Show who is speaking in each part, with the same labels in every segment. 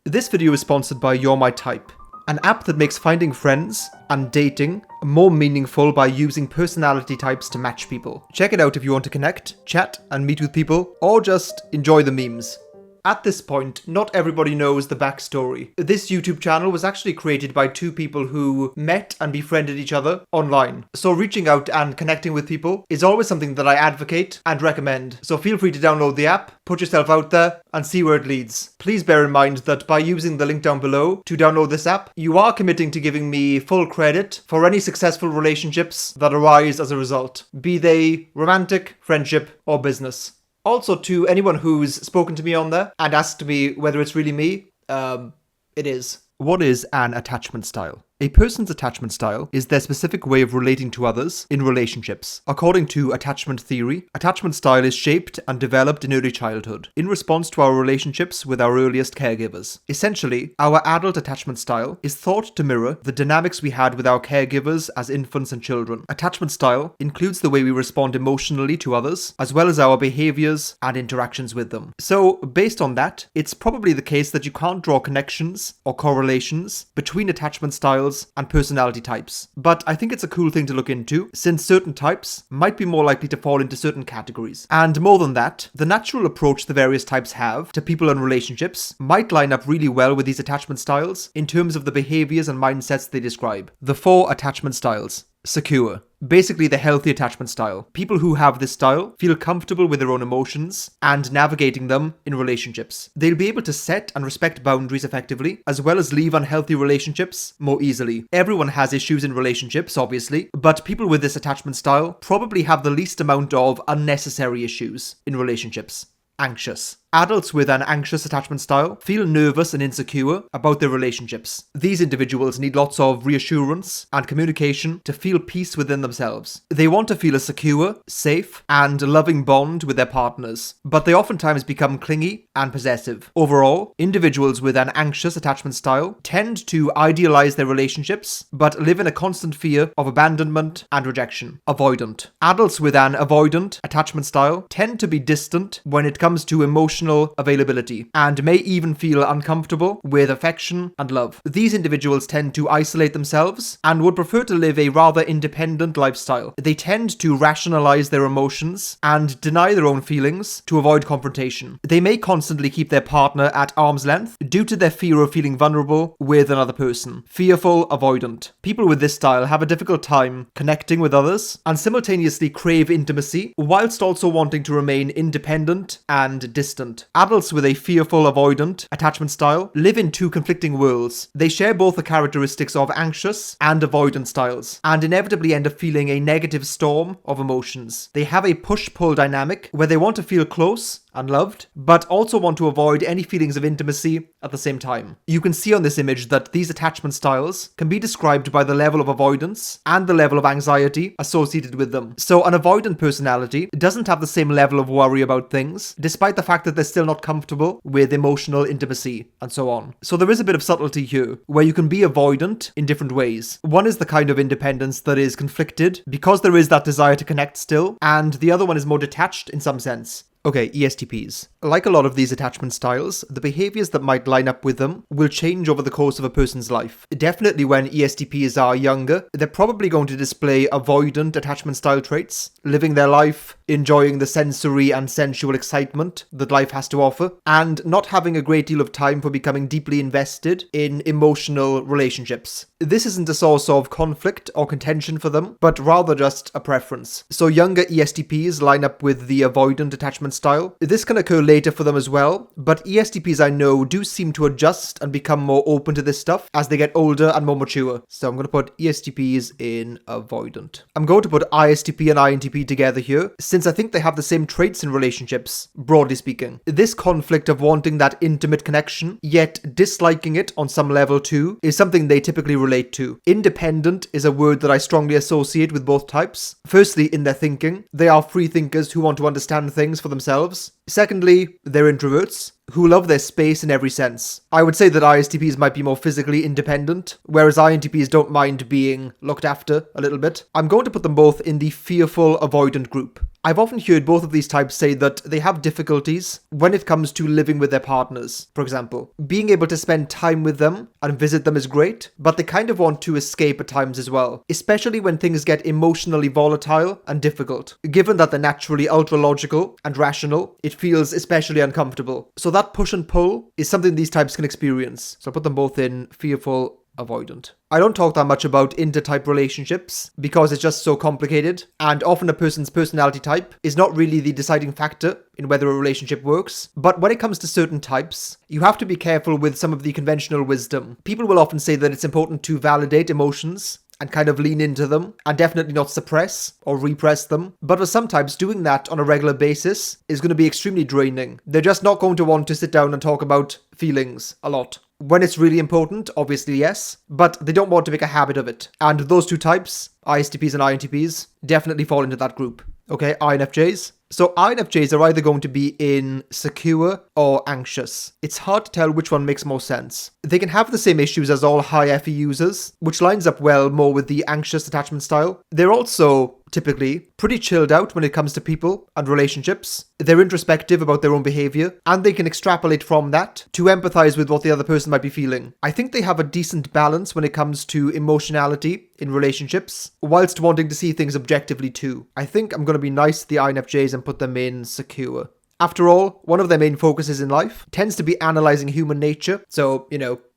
Speaker 1: This video is sponsored by You're My Type, an app that makes finding friends and dating more meaningful by using personality types to match people. Check it out if you want to connect, chat, and meet with people, or just enjoy the memes. At this point, not everybody knows the backstory. This YouTube channel was actually created by two people who met and befriended each other online. So reaching out and connecting with people is always something that I advocate and recommend. So feel free to download the app, put yourself out there, and see where it leads. Please bear in mind that by using the link down below to download this app, you are committing to giving me full credit for any successful relationships that arise as a result, be they romantic, friendship, or business. Also, to anyone who's spoken to me on there and asked me whether it's really me, it is. What is an attachment style? A person's attachment style is their specific way of relating to others in relationships. According to attachment theory, attachment style is shaped and developed in early childhood in response to our relationships with our earliest caregivers. Essentially, our adult attachment style is thought to mirror the dynamics we had with our caregivers as infants and children. Attachment style includes the way we respond emotionally to others, as well as our behaviors and interactions with them. So, based on that, it's probably the case that you can't draw connections or correlations between attachment styles and personality types. But I think it's a cool thing to look into, since certain types might be more likely to fall into certain categories. And more than that, the natural approach the various types have to people and relationships might line up really well with these attachment styles in terms of the behaviors and mindsets they describe. The 4 attachment styles. Secure. Basically the healthy attachment style. People who have this style feel comfortable with their own emotions and navigating them in relationships. They'll be able to set and respect boundaries effectively, as well as leave unhealthy relationships more easily. Everyone has issues in relationships, obviously, but people with this attachment style probably have the least amount of unnecessary issues in relationships. Anxious. Adults with an anxious attachment style feel nervous and insecure about their relationships. These individuals need lots of reassurance and communication to feel peace within themselves. They want to feel a secure, safe, and loving bond with their partners, but they oftentimes become clingy and possessive. Overall, individuals with an anxious attachment style tend to idealize their relationships, but live in a constant fear of abandonment and rejection. Avoidant. Adults with an avoidant attachment style tend to be distant when it comes to emotional availability, and may even feel uncomfortable with affection and love. These individuals tend to isolate themselves and would prefer to live a rather independent lifestyle. They tend to rationalize their emotions and deny their own feelings to avoid confrontation. They may constantly keep their partner at arm's length due to their fear of feeling vulnerable with another person. Fearful avoidant. People with this style have a difficult time connecting with others and simultaneously crave intimacy whilst also wanting to remain independent and distant. Adults with a fearful avoidant attachment style live in two conflicting worlds. They share both the characteristics of anxious and avoidant styles, and inevitably end up feeling a negative storm of emotions. They have a push-pull dynamic where they want to feel close and loved, but also want to avoid any feelings of intimacy at the same time. You can see on this image that these attachment styles can be described by the level of avoidance and the level of anxiety associated with them. So an avoidant personality doesn't have the same level of worry about things, despite the fact that they're still not comfortable with emotional intimacy and so on. So there is a bit of subtlety here, where you can be avoidant in different ways. One is the kind of independence that is conflicted because there is that desire to connect still, and the other one is more detached in some sense. Okay, ESTPs. Like a lot of these attachment styles, the behaviors that might line up with them will change over the course of a person's life. Definitely when ESTPs are younger, they're probably going to display avoidant attachment style traits, living their life, enjoying the sensory and sensual excitement that life has to offer, and not having a great deal of time for becoming deeply invested in emotional relationships. This isn't a source of conflict or contention for them, but rather just a preference. So younger ESTPs line up with the avoidant attachment style. This can occur later for them as well, but ESTPs I know do seem to adjust and become more open to this stuff as they get older and more mature. So I'm going to put ESTPs in avoidant. I'm going to put ISTP and INTP together here, since I think they have the same traits in relationships, broadly speaking. This conflict of wanting that intimate connection, yet disliking it on some level too, is something they typically relate to. Independent is a word that I strongly associate with both types. Firstly, in their thinking, they are free thinkers who want to understand things for themselves. Secondly, they're introverts who love their space in every sense. I would say that ISTPs might be more physically independent, whereas INTPs don't mind being looked after a little bit. I'm going to put them both in the fearful avoidant group. I've often heard both of these types say that they have difficulties when it comes to living with their partners, for example. Being able to spend time with them and visit them is great, but they kind of want to escape at times as well, especially when things get emotionally volatile and difficult. Given that they're naturally ultra-logical and rational, it feels especially uncomfortable. So that push and pull is something these types can experience. So I put them both in fearful, avoidant. I don't talk that much about intertype relationships because it's just so complicated, and often a person's personality type is not really the deciding factor in whether a relationship works. But when it comes to certain types, you have to be careful with some of the conventional wisdom. People will often say that it's important to validate emotions and kind of lean into them, and definitely not suppress or repress them. But for some types, doing that on a regular basis is going to be extremely draining. They're just not going to want to sit down and talk about feelings a lot. When it's really important, obviously yes, but they don't want to make a habit of it. And those two types, ISTPs and INTPs, definitely fall into that group. Okay, INFJs. So INFJs are either going to be in secure or anxious. It's hard to tell which one makes more sense. They can have the same issues as all high FE users, which lines up well more with the anxious attachment style. They're also typically pretty chilled out when it comes to people and relationships. They're introspective about their own behavior, and they can extrapolate from that to empathize with what the other person might be feeling. I think they have a decent balance when it comes to emotionality in relationships, whilst wanting to see things objectively too. I think I'm going to be nice to the INFJs and put them in secure. After all, one of their main focuses in life tends to be analyzing human nature, so,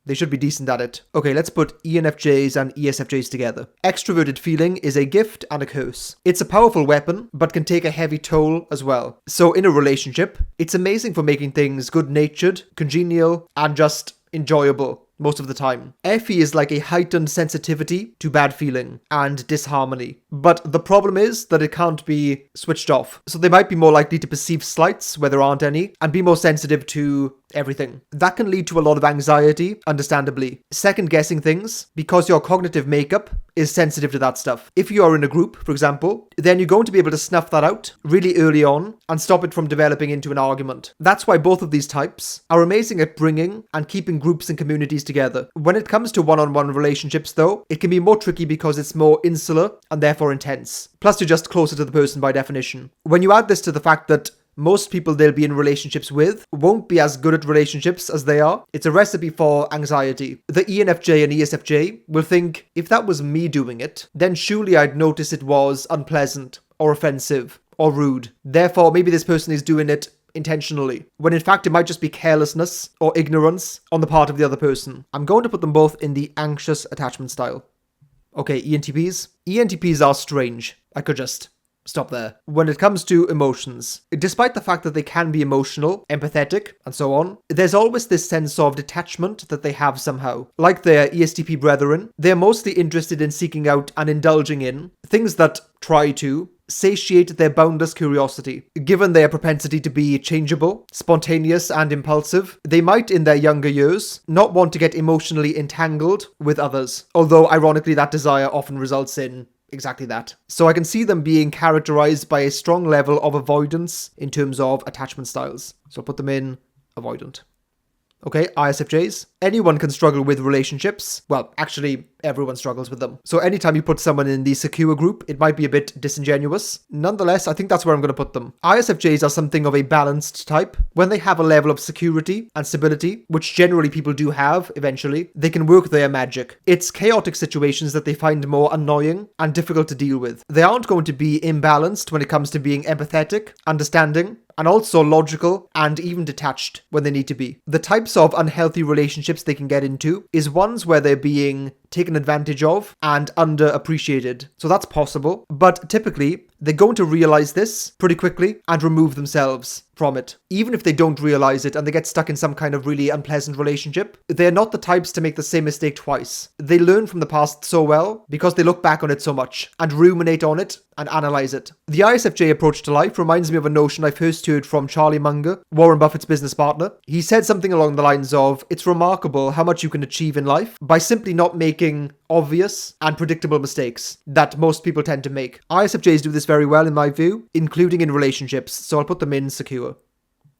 Speaker 1: they should be decent at it. Okay, let's put ENFJs and ESFJs together. Extroverted feeling is a gift and a curse. It's a powerful weapon, but can take a heavy toll as well. So in a relationship, it's amazing for making things good-natured, congenial, and just enjoyable most of the time. FE is like a heightened sensitivity to bad feeling and disharmony. But the problem is that it can't be switched off. So they might be more likely to perceive slights where there aren't any, and be more sensitive to everything. That can lead to a lot of anxiety, understandably. Second guessing things, because your cognitive makeup is sensitive to that stuff. If you are in a group, for example, then you're going to be able to snuff that out really early on and stop it from developing into an argument. That's why both of these types are amazing at bringing and keeping groups and communities together. When it comes to one-on-one relationships though, it can be more tricky because it's more insular and therefore intense. Plus you're just closer to the person by definition. When you add this to the fact that most people they'll be in relationships with won't be as good at relationships as they are, it's a recipe for anxiety. The ENFJ and ESFJ will think, if that was me doing it, then surely I'd notice it was unpleasant or offensive or rude. Therefore, maybe this person is doing it intentionally, when in fact it might just be carelessness or ignorance on the part of the other person. I'm going to put them both in the anxious attachment style. Okay, ENTPs. ENTPs are strange. I could just stop there. When it comes to emotions, despite the fact that they can be emotional, empathetic, and so on, there's always this sense of detachment that they have somehow. Like their ESTP brethren, they're mostly interested in seeking out and indulging in things that try to satiate their boundless curiosity. Given their propensity to be changeable, spontaneous, and impulsive, they might, in their younger years, not want to get emotionally entangled with others. Although, ironically, that desire often results in exactly that. So I can see them being characterized by a strong level of avoidance in terms of attachment styles. So I'll put them in avoidant. Okay, ISFJs. Anyone can struggle with relationships. Well, actually, everyone struggles with them. So anytime you put someone in the secure group, it might be a bit disingenuous. Nonetheless, I think that's where I'm going to put them. ISFJs are something of a balanced type. When they have a level of security and stability, which generally people do have eventually, they can work their magic. It's chaotic situations that they find more annoying and difficult to deal with. They aren't going to be imbalanced when it comes to being empathetic, understanding, and also logical and even detached when they need to be. The types of unhealthy relationships they can get into is ones where they're being taken advantage of and underappreciated. So that's possible, but typically they're going to realize this pretty quickly and remove themselves from it. Even if they don't realize it and they get stuck in some kind of really unpleasant relationship, they're not the types to make the same mistake twice. They learn from the past so well because they look back on it so much and ruminate on it and analyze it. The ISFJ approach to life reminds me of a notion I first heard from Charlie Munger, Warren Buffett's business partner. He said something along the lines of, it's remarkable how much you can achieve in life by simply not making obvious and predictable mistakes that most people tend to make. ISFJs do this very well in my view, including in relationships, so I'll put them in secure.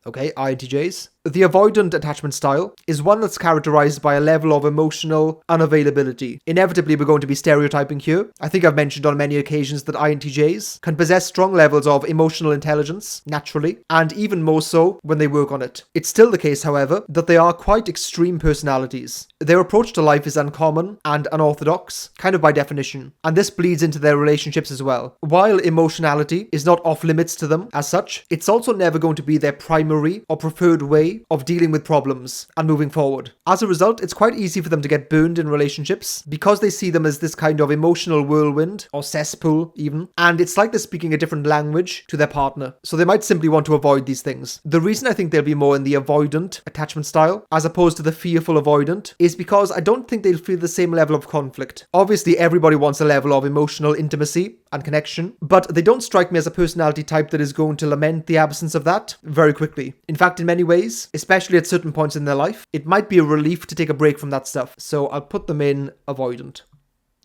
Speaker 1: Okay, INTJs. The avoidant attachment style is one that's characterized by a level of emotional unavailability. Inevitably, we're going to be stereotyping here. I think I've mentioned on many occasions that INTJs can possess strong levels of emotional intelligence, naturally, and even more so when they work on it. It's still the case, however, that they are quite extreme personalities. Their approach to life is uncommon and unorthodox, kind of by definition, and this bleeds into their relationships as well. While emotionality is not off limits to them as such, it's also never going to be their primary or preferred way of dealing with problems and moving forward. As a result, it's quite easy for them to get burned in relationships because they see them as this kind of emotional whirlwind or cesspool even, and it's like they're speaking a different language to their partner, so they might simply want to avoid these things. The reason I think they'll be more in the avoidant attachment style as opposed to the fearful avoidant is because I don't think they'll feel the same level of conflict. Obviously, everybody wants a level of emotional intimacy and connection, but they don't strike me as a personality type that is going to lament the absence of that very quickly. In fact, in many ways, especially at certain points in their life, it might be a relief to take a break from that stuff. So I'll put them in avoidant.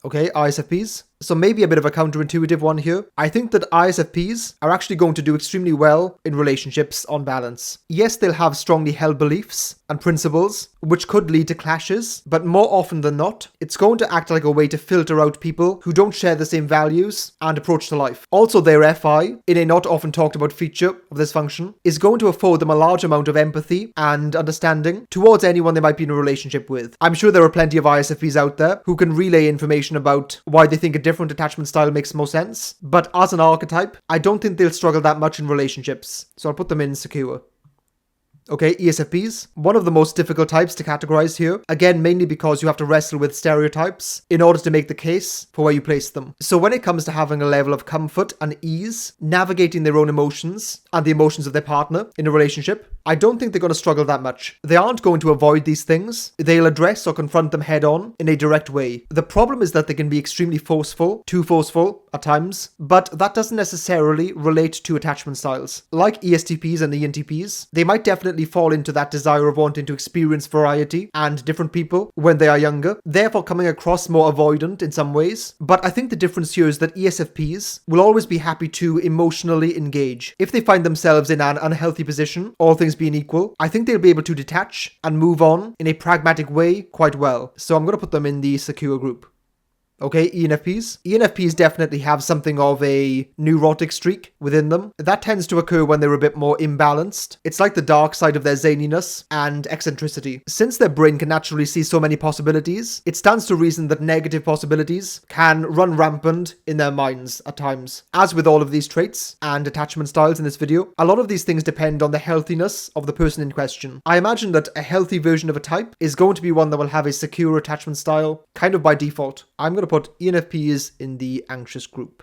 Speaker 1: Okay, ISFPs. So maybe a bit of a counterintuitive one here. I think that ISFPs are actually going to do extremely well in relationships on balance. Yes, they'll have strongly held beliefs and principles, which could lead to clashes, but more often than not, it's going to act like a way to filter out people who don't share the same values and approach to life. Also, their FI, in a not often talked about feature of this function, is going to afford them a large amount of empathy and understanding towards anyone they might be in a relationship with. I'm sure there are plenty of ISFPs out there who can relay information about why they think a different attachment style makes more sense, but as an archetype, I don't think they'll struggle that much in relationships, so I'll put them in secure. Okay, ESFPs, one of the most difficult types to categorize here, again mainly because you have to wrestle with stereotypes in order to make the case for where you place them. So when it comes to having a level of comfort and ease, navigating their own emotions and the emotions of their partner in a relationship, I don't think they're going to struggle that much. They aren't going to avoid these things. They'll address or confront them head on in a direct way. The problem is that they can be extremely forceful, too forceful at times, but that doesn't necessarily relate to attachment styles. Like ESTPs and ENTPs, they might definitely fall into that desire of wanting to experience variety and different people when they are younger, therefore coming across more avoidant in some ways. But I think the difference here is that ESFPs will always be happy to emotionally engage. If they find themselves in an unhealthy position, all things being equal, I think they'll be able to detach and move on in a pragmatic way quite well. So I'm going to put them in the secure group. Okay, ENFPs. ENFPs definitely have something of a neurotic streak within them. That tends to occur when they're a bit more imbalanced. It's like the dark side of their zaniness and eccentricity. Since their brain can naturally see so many possibilities, it stands to reason that negative possibilities can run rampant in their minds at times. As with all of these traits and attachment styles in this video, a lot of these things depend on the healthiness of the person in question. I imagine that a healthy version of a type is going to be one that will have a secure attachment style, kind of by default. I'm going to put ENFPs in the anxious group.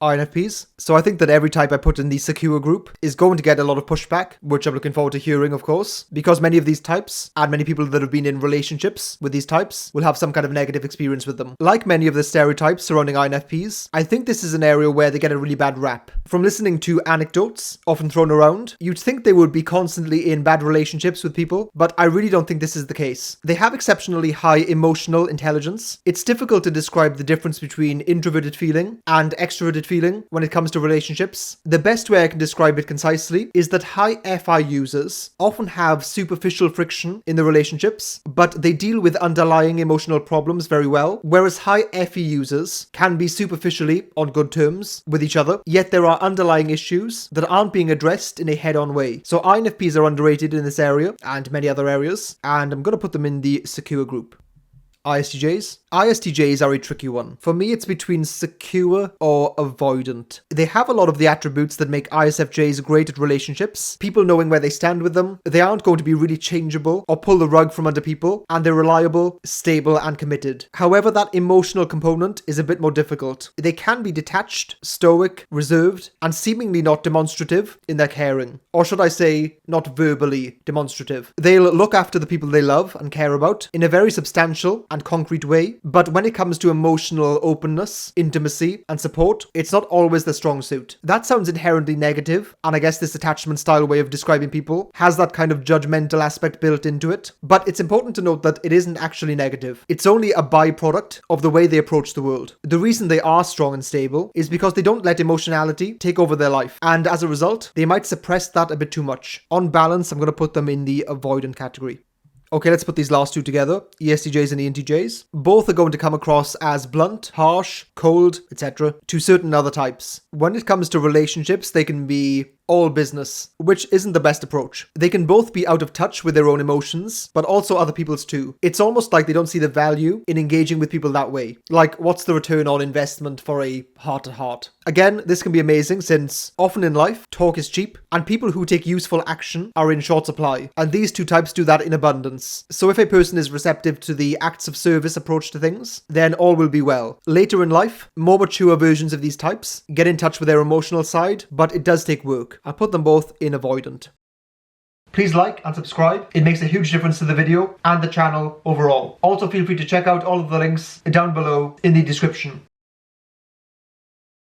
Speaker 1: INFPs. So I think that every type I put in the secure group is going to get a lot of pushback, which I'm looking forward to hearing, of course, because many of these types and many people that have been in relationships with these types will have some kind of negative experience with them. Like many of the stereotypes surrounding INFPs, I think this is an area where they get a really bad rap. From listening to anecdotes often thrown around, you'd think they would be constantly in bad relationships with people, but I really don't think this is the case. They have exceptionally high emotional intelligence. It's difficult to describe the difference between introverted feeling and extroverted feeling when it comes to relationships. The best way I can describe it concisely is that high FI users often have superficial friction in the relationships, but they deal with underlying emotional problems very well, whereas high FE users can be superficially on good terms with each other, yet there are underlying issues that aren't being addressed in a head-on way. So INFPs are underrated in this area and many other areas, and I'm going to put them in the secure group. ISTJs. ISTJs are a tricky one. For me, it's between secure or avoidant. They have a lot of the attributes that make ISFJs great at relationships, people knowing where they stand with them. They aren't going to be really changeable or pull the rug from under people, and they're reliable, stable, and committed. However, that emotional component is a bit more difficult. They can be detached, stoic, reserved, and seemingly not demonstrative in their caring. Or should I say, not verbally demonstrative. They'll look after the people they love and care about in a very substantial and concrete way, but when it comes to emotional openness, intimacy, and support, it's not always their strong suit. That sounds inherently negative, and I guess this attachment style way of describing people has that kind of judgmental aspect built into it, but it's important to note that it isn't actually negative. It's only a byproduct of the way they approach the world. The reason they are strong and stable is because they don't let emotionality take over their life, and as a result, they might suppress that a bit too much. On balance, I'm going to put them in the avoidant category. Okay, let's put these last two together, ESTJs and ENTJs. Both are going to come across as blunt, harsh, cold, etc. to certain other types. When it comes to relationships, they can be all business, which isn't the best approach. They can both be out of touch with their own emotions, but also other people's too. It's almost like they don't see the value in engaging with people that way. Like, what's the return on investment for a heart-to-heart? Again, this can be amazing since often in life, talk is cheap, and people who take useful action are in short supply. And these two types do that in abundance. So if a person is receptive to the acts of service approach to things, then all will be well. Later in life, more mature versions of these types get in touch with their emotional side, but it does take work. I'll put them both in avoidant. Please like and subscribe. It makes a huge difference to the video and the channel overall. Also, feel free to check out all of the links down below in the description.